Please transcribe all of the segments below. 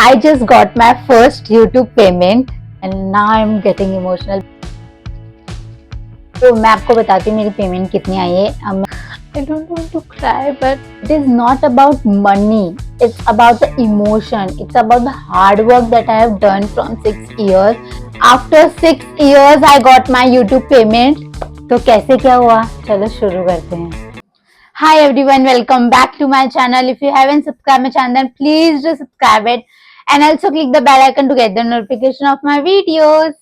I just got my first YouTube payment and now I'm getting emotional. तो मैं आपको बताती हूँ मेरी पेमेंट कितनी आई है. I don't want to cry, but it is not about money. It's about the emotion. It's about the hard work that I have done from 6 years. After 6 years, I got my YouTube payment. तो कैसे क्या हुआ? चलो शुरू करते हैं. Hi everyone, welcome back to my channel. If you haven't subscribed my channel, then please do subscribe it and also click the bell icon to get the notification of my videos.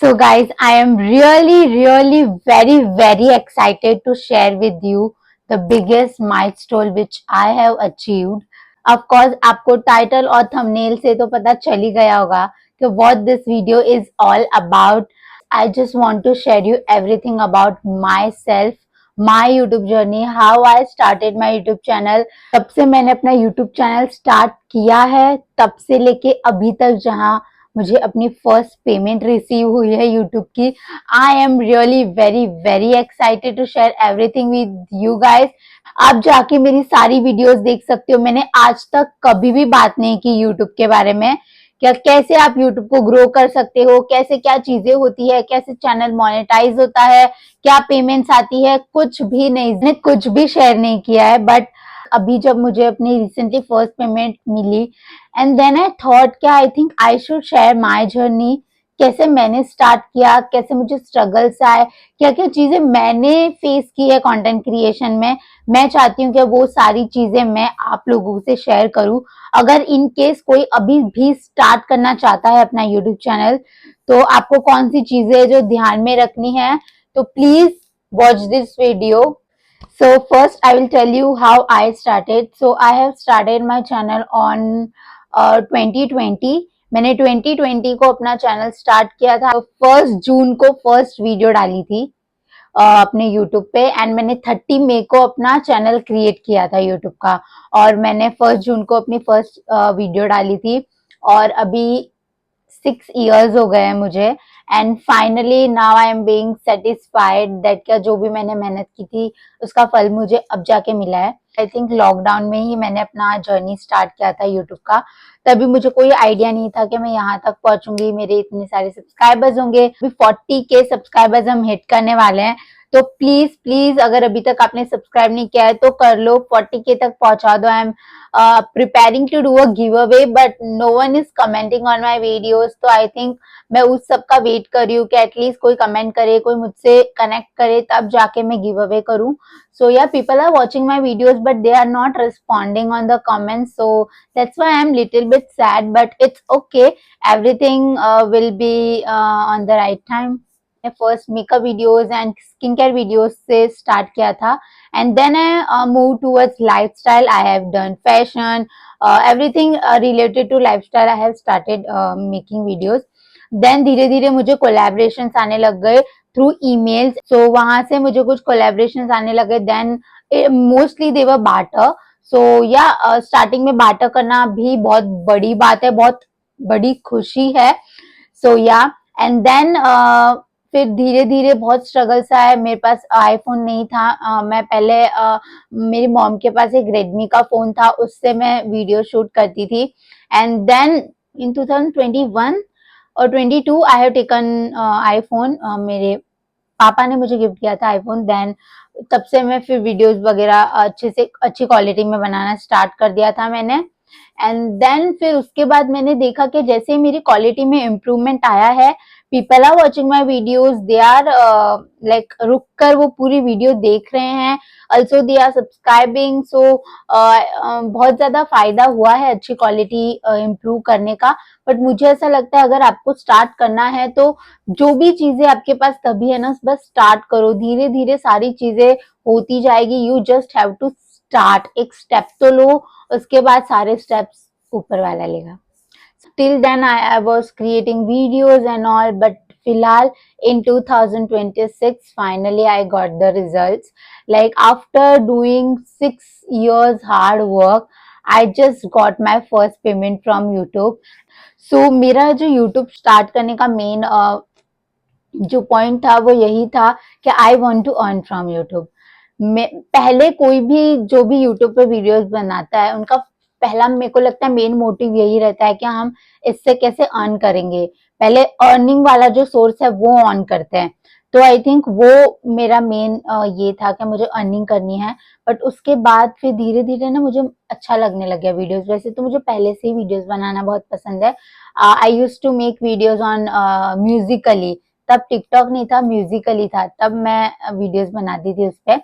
So guys, I am really very excited to share with you the biggest milestone which I have achieved. Of course, आपको title और thumbnail से तो पता चल ही गया होगा कि what this video is all about. I just want to share you everything about myself, my YouTube journey, how I started my YouTube channel. तब से मैंने अपना YouTube चैनल स्टार्ट किया है, तब से लेके अभी तक जहां मुझे अपनी फर्स्ट पेमेंट रिसीव हुई है यूट्यूब की. I am really very excited to share everything with you guys. आप जाके मेरी सारी वीडियोस देख सकते हो. मैंने आज तक कभी भी बात नहीं की यूट्यूब के बारे में, क्या कैसे आप यूट्यूब को ग्रो कर सकते हो, कैसे क्या चीजें होती है, कैसे चैनल मोनेटाइज होता है, क्या पेमेंट्स आती है, कुछ भी नहीं, मैंने कुछ भी शेयर नहीं किया है. बट अभी जब मुझे अपनी रिसेंटली फर्स्ट पेमेंट मिली एंड देन आई थॉट क्या I think I should share my journey, कैसे मैंने स्टार्ट किया, कैसे मुझे स्ट्रगल्स आए, क्या क्या चीजें मैंने फेस की है कंटेंट क्रिएशन में. मैं चाहती हूँ कि वो सारी चीजें मैं आप लोगों से शेयर करूँ. अगर इन केस कोई अभी भी स्टार्ट करना चाहता है अपना यूट्यूब चैनल, तो आपको कौन सी चीजें जो ध्यान में रखनी है, तो please watch this video. So first I will tell you how I started. So I have started my channel on 2020. मैंने 2020 को अपना चैनल स्टार्ट किया था. 1 जून को फर्स्ट वीडियो डाली थी अपने यूट्यूब पे एंड मैंने 30 मई को अपना चैनल क्रिएट किया था यूट्यूब का, और मैंने 1 जून को अपनी फर्स्ट वीडियो डाली थी. और अभी 6 years हो गए हैं मुझे and finally now I am being satisfied that क्या जो भी मैंने मेहनत की थी उसका फल मुझे अब जाके मिला है. आई थिंक लॉकडाउन में ही मैंने अपना जर्नी स्टार्ट किया था यूट्यूब का. तभी मुझे कोई आइडिया नहीं था कि मैं यहाँ तक पहुंचूंगी, मेरे इतने सारे सब्सक्राइबर्स होंगे. अभी 40K सब्सक्राइबर्स हम हिट करने वाले हैं. तो प्लीज अगर अभी तक आपने सब्सक्राइब नहीं किया है तो कर लो, 40K तक पहुंचा दो. I am preparing to do a giveaway but no one is commenting on my videos. तो I think मैं उस सब का वेट कर रही हूँ कि एटलीस्ट कोई कमेंट करे, कोई मुझसे कनेक्ट करे, तब जाके मैं गिव अवे करूँ. So yeah, people are watching my videos but they are not responding on the comments, so that's why I'm little bit sad, but it's okay. Everything will be on the right time. मैं first makeup videos and skin care videos से start किया था and then I moved towards lifestyle. I have done fashion, everything related to lifestyle I have started making videos. Then धीरे धीरे मुझे collaborations आने लग गए थ्रू ईमेल्स. सो वहां से मुझे कुछ कोलैबोरेशंस आने लगे. Then mostly they were barter. So yeah starting में बार्टर करना भी बहुत बड़ी बात है, बहुत बड़ी खुशी है. सो या एंड देन फिर धीरे धीरे बहुत स्ट्रगल्स आए. मेरे पास आईफोन नहीं था. मैं पहले मेरी मॉम के पास एक रेडमी का फोन था, उससे मैं वीडियो शूट करती थी. एंड देन इन 2021 और 22 आई हैव टेकन आईफोन. मेरे पापा ने मुझे गिफ्ट किया था आईफोन. देन तब से मैं फिर वीडियोस वगैरह अच्छी क्वालिटी में बनाना स्टार्ट कर दिया था मैंने. एंड देन फिर उसके बाद मैंने देखा कि जैसे मेरी क्वालिटी में इम्प्रूवमेंट आया है, people are watching my videos, they are like रुक कर वो पूरी वीडियो देख रहे हैं. Also they are subscribing. So बहुत ज्यादा फायदा हुआ है अच्छी क्वालिटी इम्प्रूव करने का. बट मुझे ऐसा लगता है अगर आपको स्टार्ट करना है तो जो भी चीजें आपके पास तभी है ना, बस स्टार्ट करो. धीरे धीरे सारी चीजें होती जाएगी. You just have to start. एक स्टेप तो लो, उसके बाद सारे स्टेप्स ऊपर वाला लेगा. Till then I was creating videos and all, but फिलहाल in 2026 finally I got the results. Like after doing 6 years hard work, I just got my first payment from YouTube. So मेरा जो YouTube start करने का main जो point था वो यही था कि I want to earn from YouTube. पहले कोई भी जो भी YouTube पे वीडियोस बनाता है उनका पहला मेरे को लगता है मेन मोटिव यही रहता है कि हम इससे कैसे अर्न करेंगे, पहले अर्निंग वाला जो सोर्स है वो ऑन करते हैं। तो आई थिंक वो मेरा मेन ये था कि मुझे अर्निंग करनी है। बट उसके बाद फिर धीरे धीरे ना मुझे अच्छा लगने लग गया वीडियोस। वैसे तो मुझे पहले से ही वीडियोस बनाना बहुत पसंद है। I use to make videos on Musically, तब टिकटॉक नहीं था, म्यूजिकली था, तब मैं वीडियोस बनाती थी उस पे।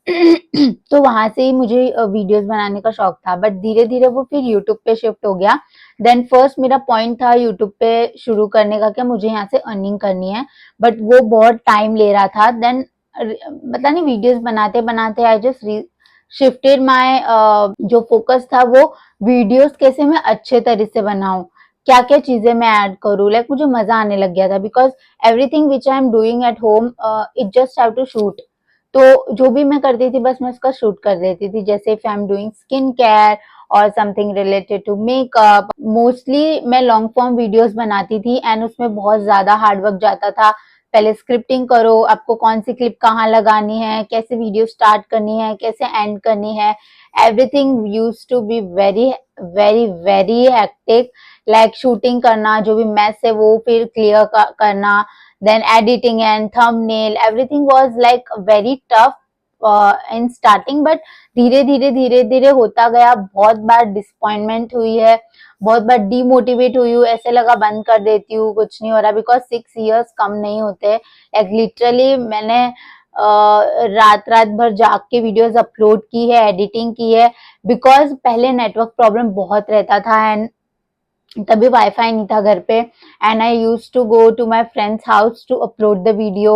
तो वहां से ही मुझे वीडियोस बनाने का शौक था। बट धीरे धीरे वो फिर यूट्यूब पे शिफ्ट हो गया। देन फर्स्ट मेरा पॉइंट था यूट्यूब पे शुरू करने का कि मुझे यहाँ से अर्निंग करनी है, बट वो बहुत टाइम ले रहा था। देन पता नहीं वीडियोस बनाते बनाते आई जस्ट शिफ्टेड माय जो फोकस था वो वीडियोस कैसे मैं अच्छे तरह से बनाऊं, क्या क्या चीजें मैं ऐड करूँ। लाइक मुझे मजा आने लग गया था, because everything which I am doing at home it just have to shoot. तो जो भी मैं करती थी बस मैं उसका शूट कर देती थी। जैसे if I am doing skin care और something related to makeup, mostly मैं लॉन्ग फॉर्म वीडियोस बनाती थी एंड उसमें बहुत ज्यादा हार्ड वर्क जाता था। पहले स्क्रिप्टिंग करो, आपको कौन सी क्लिप कहाँ लगानी है, कैसे वीडियो स्टार्ट करनी है, कैसे एंड करनी है, everything used to be very very very hectic. Like shooting करना, जो भी मैस है वो फिर क्लियर करना, then editing and thumbnail, everything was like very tough in starting, but धीरे धीरे होता गया। बहुत बार डिसअपॉइंटमेंट हुई है, बहुत बार डीमोटिवेट हुई हूँ, ऐसे लगा बंद कर देती हूँ, कुछ नहीं हो रहा, बिकॉज 6 years कम नहीं होते। लाइक लिटरली मैंने रात रात भर जाग के वीडियोस अपलोड की है, एडिटिंग की है, बिकॉज पहले नेटवर्क प्रॉब्लम बहुत रहता था एंड तभी वाईफाई नहीं था घर पे। And I use to go to my friends house to upload the video.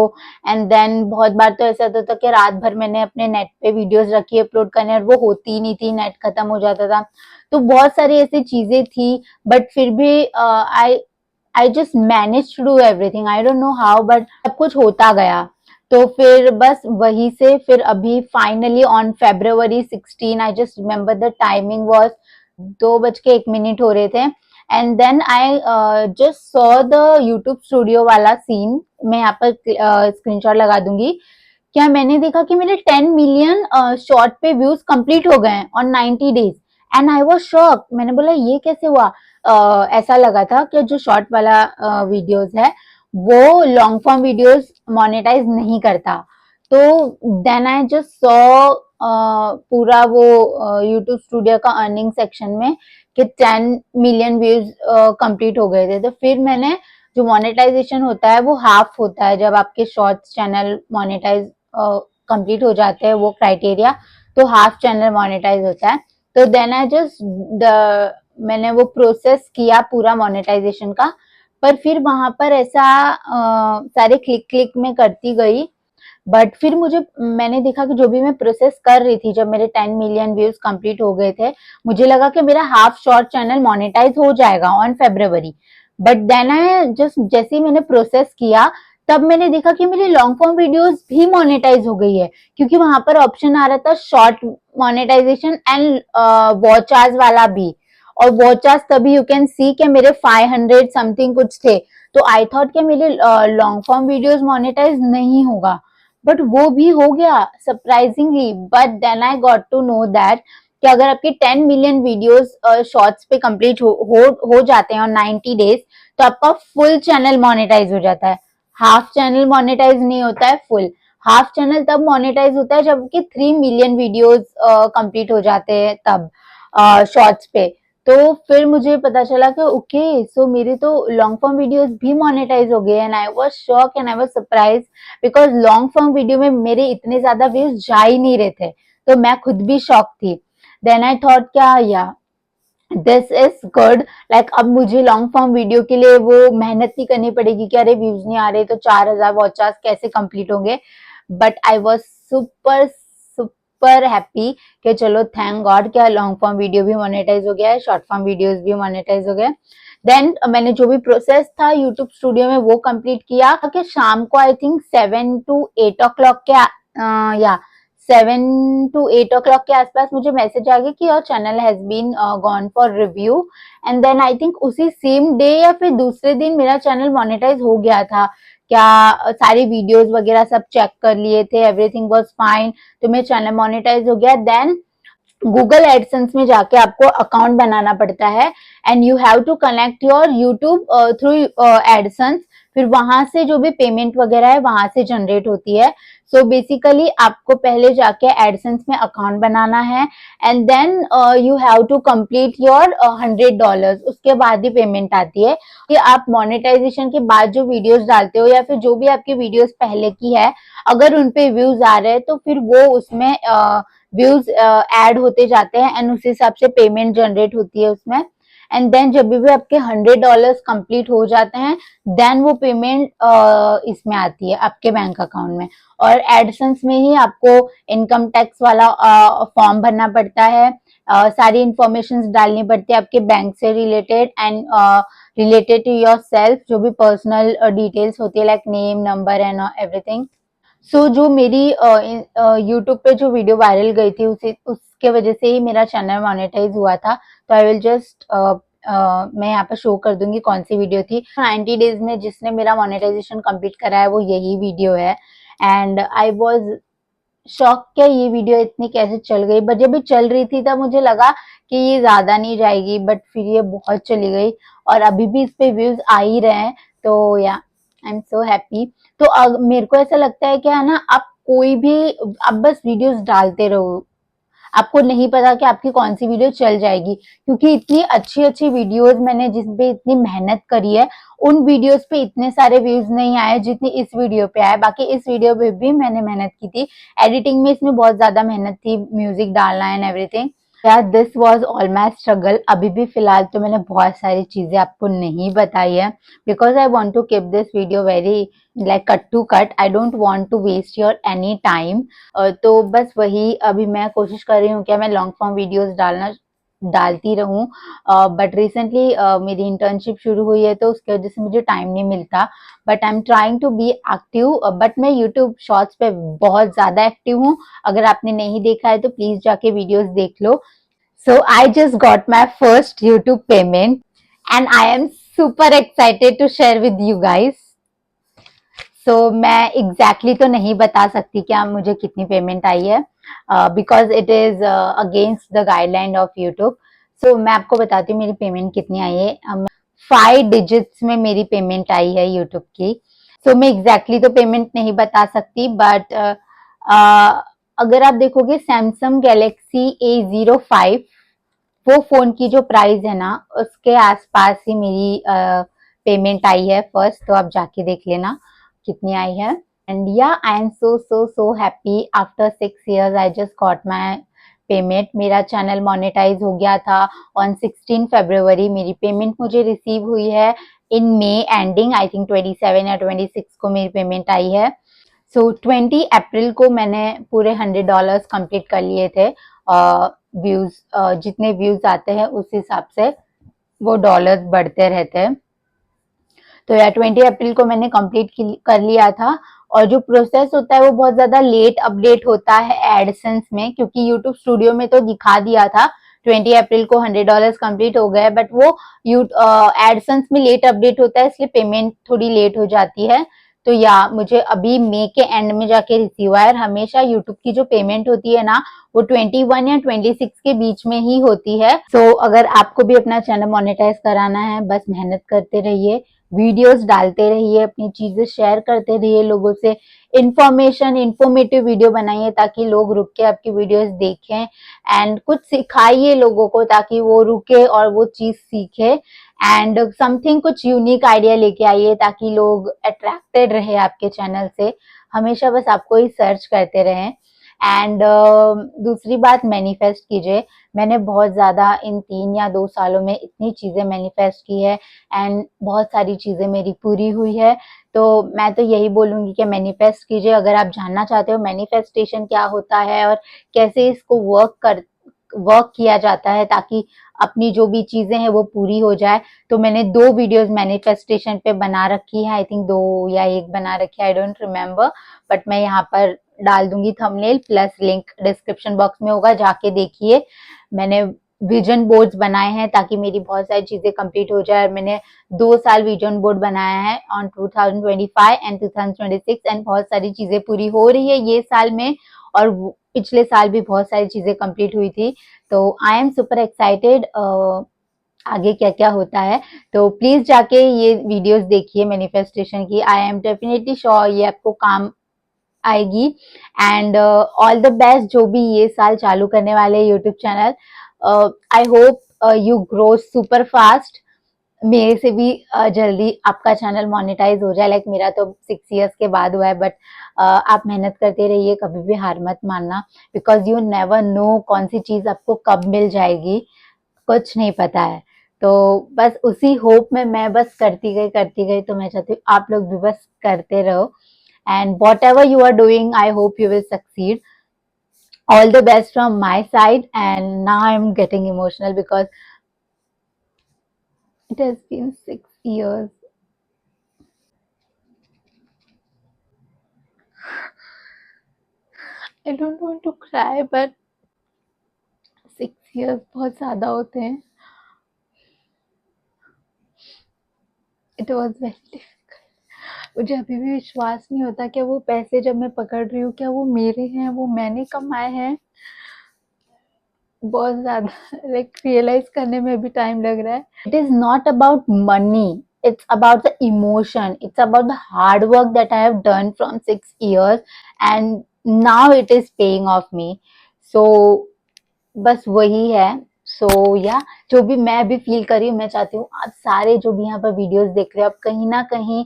And then बहुत बार तो ऐसा होता था कि रात भर मैंने अपने नेट पे वीडियोस रखी अपलोड करने और वो होती ही नहीं थी, नेट खत्म हो जाता था। तो बहुत सारी ऐसी चीजें थी, बट फिर भी I just manage to do everything. I don't know how, but सब कुछ होता गया। तो फिर बस वही से फिर अभी finally on February 16, I just remember the timing was 2:01 हो रहे थे। And then I just saw the YouTube studio वाला सीन। मैं यहाँ पर स्क्रीनशॉट लगा दूंगी। क्या मैंने देखा कि मेरे 10 million शॉर्ट पे व्यूज कंप्लीट हो गए on 90 days। And I was shock. मैंने बोला ये कैसे हुआ। ऐसा लगा था कि जो शॉर्ट वाला वीडियोस है वो लॉन्ग फॉर्म वीडियोस मोनेटाइज नहीं करता। तो देन आई जस्ट सॉ पूरा वो यूट्यूब स्टूडियो का अर्निंग सेक्शन में कि 10 million व्यूज कंप्लीट हो गए थे। तो फिर मैंने, जो मोनेटाइजेशन होता है वो हाफ होता है जब आपके शॉर्ट्स चैनल मोनेटाइज कंप्लीट हो जाते हैं वो क्राइटेरिया, तो हाफ चैनल मोनेटाइज होता है। तो देन आई जस्ट मैंने वो प्रोसेस किया पूरा मोनेटाइजेशन का। पर फिर वहां पर ऐसा सारे क्लिक क्लिक में करती गई। बट फिर मैंने देखा कि जो भी मैं प्रोसेस कर रही थी, जब मेरे 10 million व्यूज कंप्लीट हो गए थे, मुझे लगा कि मेरा हाफ शॉर्ट चैनल मोनेटाइज हो जाएगा on February। But then I just, जैसे ही मैंने प्रोसेस किया तब मैंने देखा कि मेरी लॉन्ग फॉर्म वीडियोस भी मोनेटाइज हो गई है, क्योंकि वहां पर ऑप्शन आ रहा था short monetisation and watch hours वाला भी। और वॉच आवर्स तभी यू कैन सी कि मेरे 500 समथिंग कुछ थे। तो आई थॉट कि मेरे लॉन्ग फॉर्म वीडियोस मोनेटाइज नहीं होगा, बट वो भी हो गया surprisingly. But then I got to know that कि अगर आपके 10 million वीडियोस शॉर्ट्स पे कंप्लीट हो जाते हैं और 90 days, तो आपका फुल चैनल मोनेटाइज हो जाता है। हाफ चैनल मोनेटाइज नहीं होता है, फुल। हाफ चैनल तब मोनेटाइज होता है जब कि 3 million वीडियोस कंप्लीट हो जाते हैं तब शॉर्ट्स पे। तो फिर मुझे पता चला कि ओके, सो मेरे तो लॉन्ग फॉर्म वीडियोस भी मोनेटाइज हो गए। And I was shock and I was surprise, because long form video में मेरे इतने ज्यादा व्यूज जा ही नहीं रहे थे। तो मैं खुद भी शॉक थी। देन आई थॉट क्या या दिस इज गुड। लाइक अब मुझे लॉन्ग फॉर्म वीडियो के लिए वो मेहनत नहीं करनी पड़ेगी कि अरे व्यूज नहीं आ रहे तो 4000 वॉच आवर्स कैसे कंप्लीट होंगे। But I was super super happy कि चलो थैंक गॉड क्या लॉन्ग फॉर्म वीडियो भी मोनेटाइज हो गया है, शॉर्ट फॉर्म वीडियोस भी मोनेटाइज हो गए। देन मैंने जो भी प्रोसेस था यूट्यूब स्टूडियो में वो कंप्लीट किया कि शाम को आई थिंक 7 to 8 o'clock के या 7 to 8 o'clock के आसपास मुझे मैसेज आ गया कि your channel has been gone for review. And then I think उसी सेम डे या फिर दूसरे दिन मेरा चैनल मोनेटाइज हो गया था। क्या सारी वीडियोस वगैरह सब चेक कर लिए थे, एवरीथिंग वाज फाइन, तो मेरा चैनल मोनेटाइज हो गया। देन गूगल एडसेंस में जाके आपको अकाउंट बनाना पड़ता है and you have to connect your YouTube through AdSense. फिर वहां से जो भी पेमेंट वगैरह है वहां से जनरेट होती है। सो बेसिकली आपको पहले जाके एडसेंस में अकाउंट बनाना है and then you have to complete your $100, उसके बाद ही पेमेंट आती है। कि आप मोनेटाइजेशन के बाद जो वीडियोस डालते हो या फिर जो भी आपकी वीडियोस पहले की है, अगर उनपे व्यूज आ रहे हैं तो फिर वो उसमें व्यूज ऐड होते जाते हैं एंड उस हिसाब से पेमेंट जनरेट होती है उसमें। एंड देन जब भी आपके $100 कंप्लीट हो जाते हैं देन वो पेमेंट इसमें आती है आपके बैंक अकाउंट में। और एडसेंस में ही आपको इनकम टैक्स वाला फॉर्म भरना पड़ता है, सारी इंफॉर्मेशन डालनी पड़ती है आपके बैंक से related and related to yourself, जो भी पर्सनल डिटेल्स होती है like name number and everything. So जो मेरी यूट्यूब पे जो वीडियो वायरल गई थी उसके वजह से ही मेरा चैनल मोनेटाइज हुआ था। तो आई विल जस्ट मैं यहाँ पे शो कर दूंगी कौन सी वीडियो थी। 90 डेज में जिसने मेरा मोनेटाइजेशन कंप्लीट करा है वो यही वीडियो है एंड आई वॉज शॉक, क्या ये वीडियो इतनी कैसे चल गई। बट जब ये चल रही थी तब मुझे लगा कि ये ज्यादा नहीं जाएगी, बट फिर ये बहुत चली गई और अभी भी इस पे व्यूज आ ही रहे हैं। तो या आई एम सो हैप्पी। तो मेरे को ऐसा लगता है कि है ना, आप कोई भी आप बस वीडियोस डालते रहो, आपको नहीं पता कि आपकी कौन सी वीडियो चल जाएगी, क्योंकि इतनी अच्छी अच्छी वीडियोस मैंने जिस पे इतनी मेहनत करी है उन वीडियोस पे इतने सारे व्यूज नहीं आए जितनी इस वीडियो पे आए। बाकी इस वीडियो पे भी मैंने मेहनत की थी, एडिटिंग में इसमें बहुत ज्यादा मेहनत थी, म्यूजिक डालना एंड एवरीथिंग। यार this was all my struggle. अभी भी फिलहाल तो मैंने बहुत सारी चीजें आपको नहीं बताई है because I want to keep this video very like cut to cut. I don't want to waste your any time. तो बस वही अभी मैं कोशिश कर रही हूँ कि मैं लॉन्ग फॉर्म वीडियोस डालती रहूं। बट रिसेंटली मेरी इंटर्नशिप शुरू हुई है तो उसकी वजह से मुझे टाइम नहीं मिलता। But I am trying to be active. But मैं यूट्यूब शॉर्ट्स पे बहुत ज्यादा एक्टिव हूँ। अगर आपने नहीं देखा है तो प्लीज जाके वीडियोस देख लो। So I just got my first YouTube payment and I am super excited to share with you guys. So मैं एग्जैक्टली तो नहीं बता सकती क्या मुझे कितनी पेमेंट आई है because it is against the guideline of YouTube. So मैं आपको बताती हूँ मेरी पेमेंट कितनी आई है। 5 डिजिट्स में मेरी पेमेंट आई है यूट्यूब की। सो मैं एग्जैक्टली तो पेमेंट नहीं बता सकती बट अगर आप देखोगे सैमसंग गैलेक्सी A05 वो फोन की जो प्राइस है ना उसके आसपास ही मेरी पेमेंट आई है फर्स्ट। तो आप जाके देख लेना कितनी आई है। एंड या I am so happy after 6 years I just got my payment. मेरा चैनल मोनेटाइज हो गया था ऑन 16 फरवरी। मेरी पेमेंट मुझे रिसीव हुई है इन मई एंडिंग, आई थिंक 27 या 26 को मेरी पेमेंट आई है। सो 20 अप्रैल को मैंने पूरे $100 कंप्लीट कर लिए थे। व्यूज जितने व्यूज आते हैं उस हिसाब से वो डॉलर्स बढ़ते रहते हैं। तो यार 20 अप्रैल को मैंने कंप्लीट कर लिया था। और जो प्रोसेस होता है वो बहुत ज्यादा लेट अपडेट होता है एडसेंस में, क्योंकि यूट्यूब स्टूडियो में तो दिखा दिया था 20 अप्रैल को $100 कंप्लीट हो गए, बट वो एडसेंस में लेट अपडेट होता है इसलिए पेमेंट थोड़ी लेट हो जाती है। तो या मुझे अभी मई के एंड में जाके रिसीव आया। हमेशा यूट्यूब की जो पेमेंट होती है ना वो 21 या 26 के बीच में ही होती है। सो अगर आपको भी अपना चैनल मोनेटाइज कराना है बस मेहनत करते रहिए, वीडियोस डालते रहिए, अपनी चीजें शेयर करते रहिए लोगों से, इंफॉर्मेटिव वीडियो बनाइए ताकि लोग रुक के आपकी वीडियोस देखें एंड कुछ सिखाइए लोगों को ताकि वो रुके और वो चीज सीखे एंड समथिंग कुछ यूनिक आइडिया लेके आइए ताकि लोग अट्रैक्टेड रहे आपके चैनल से। हमेशा बस आपको ही सर्च करते रहें। एंड दूसरी बात, मैनिफेस्ट कीजिए। मैंने बहुत ज्यादा इन 3 या 2 सालों में इतनी चीजें मैनिफेस्ट की है एंड बहुत सारी चीजें मेरी पूरी हुई है। तो मैं तो यही बोलूंगी कि मैनिफेस्ट कीजिए। अगर आप जानना चाहते हो मैनिफेस्टेशन क्या होता है और कैसे इसको वर्क किया जाता है ताकि अपनी जो भी चीजें हैं वो पूरी हो जाए, तो मैंने 2 वीडियोस मैनिफेस्टेशन पे बना रखी है। आई थिंक 2 या 1 बना रखी है, आई डोंट रिमेम्बर, बट मैं यहाँ पर डाल दूंगी thumbnail plus link description box में होगा, जाके देखिए। मैंने विजन बोर्ड्स बनाए हैं ताकि मेरी बहुत सारी चीजें कंप्लीट हो जाए। मैंने 2 साल विजन बोर्ड बनाया है ऑन 2025 एंड 2026 एंड बहुत सारी चीजें पूरी हो रही है ये साल में। और पिछले साल भी बहुत सारी चीजें कंप्लीट हुई थी। तो आई एम सुपर एक्साइटेड आगे क्या क्या होता है। तो प्लीज जाके ये वीडियोस देखिए मैनिफेस्टेशन की। आई एम डेफिनेटली श्योर ये आपको काम आएगी। एंड ऑल द बेस्ट जो भी ये साल चालू करने वाले YouTube channel. I hope you grow super fast. मेरे से भी जल्दी आपका चैनल मोनेटाइज हो जाए। लाइक मेरा तो 6 इयर्स के बाद हुआ है, बट आप मेहनत करते रहिए, कभी भी हार मत मानना, बिकॉज यू नेवर नो कौन सी चीज आपको कब मिल जाएगी, कुछ नहीं पता है। तो बस उसी होप में मैं बस करती गई। तो मैं चाहती हूँ आप लोग भी बस करते रहो। And whatever you are doing, I hope you will succeed. All the best from my side. And now I'm getting emotional because it has been 6 years. I don't want to cry, but 6 years बहुत ज़्यादा होते हैं. It was very difficult. मुझे अभी भी विश्वास नहीं होता कि वो पैसे जब मैं पकड़ रही हूँ क्या वो मेरे हैं, वो मैंने कमाए हैं. बहुत ज़्यादा लाइक रियलाइज करने में भी टाइम लग रहा है. It is not about money, it's about the emotion, it's about the hard work that I have done from 6 years, and now it is paying off me. So बस वही है. सो या जो भी मैं अभी फील कर रही हूँ, मैं चाहती हूँ आप सारे जो भी यहाँ पर वीडियोस देख रहे हो, आप कहीं ना कहीं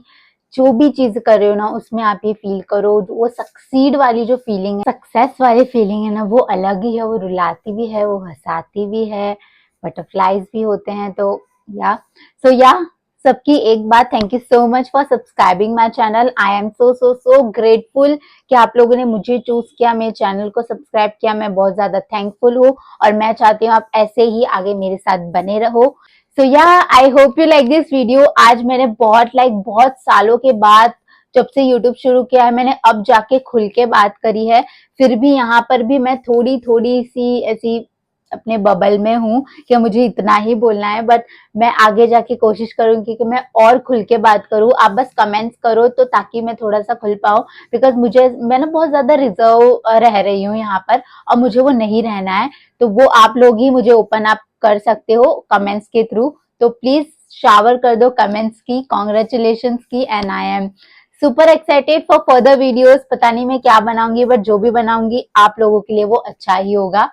जो भी चीज कर रहे हो ना उसमें आप ये फील करो. वो सक्सीड वाली जो फीलिंग है, सक्सेस वाली फीलिंग है ना, वो अलग ही है. वो रुलाती भी है, वो हंसाती भी है, बटरफ्लाईज भी होते हैं. तो या सो या सबकी एक बात, thank you so much for subscribing my channel. I am so grateful कि आप लोगों ने मुझे चूज किया, मेरे चैनल को सब्सक्राइब किया. मैं बहुत ज्यादा थैंकफुल हूँ और मैं चाहती हूँ आप ऐसे ही आगे मेरे साथ बने रहो. सो या I hope you like this video. आज मैंने बहुत सालों के बाद, जब से यूट्यूब शुरू किया है, मैंने अब जाके खुल के बात करी है. फिर भी यहाँ पर भी मैं थोड़ी थोड़ी सी ऐसी अपने बबल में हूँ कि मुझे इतना ही बोलना है. बट मैं आगे जाके कोशिश करूंगी कि मैं और खुल के बात करूँ. आप बस कमेंट्स करो तो ताकि मैं थोड़ा सा खुल पाऊँ, बिकॉज मैं ना बहुत ज्यादा रिजर्व रह रही हूँ यहाँ पर, और मुझे वो नहीं रहना है. तो वो आप लोग ही मुझे ओपन अप कर सकते हो कमेंट्स के थ्रू. तो प्लीज शावर कर दो कमेंट्स की, कॉन्ग्रेचुलेशन की. And I am super excited for further videos. पता नहीं मैं क्या बनाऊंगी, बट जो भी बनाऊंगी आप लोगों के लिए वो अच्छा ही होगा.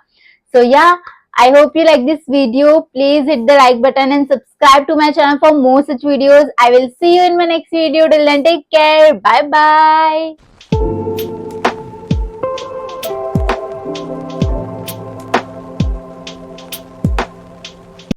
So yeah, I hope you like this video. Please hit the like button and subscribe to my channel for more such videos. I will see you in my next video. Till then, take care. Bye bye.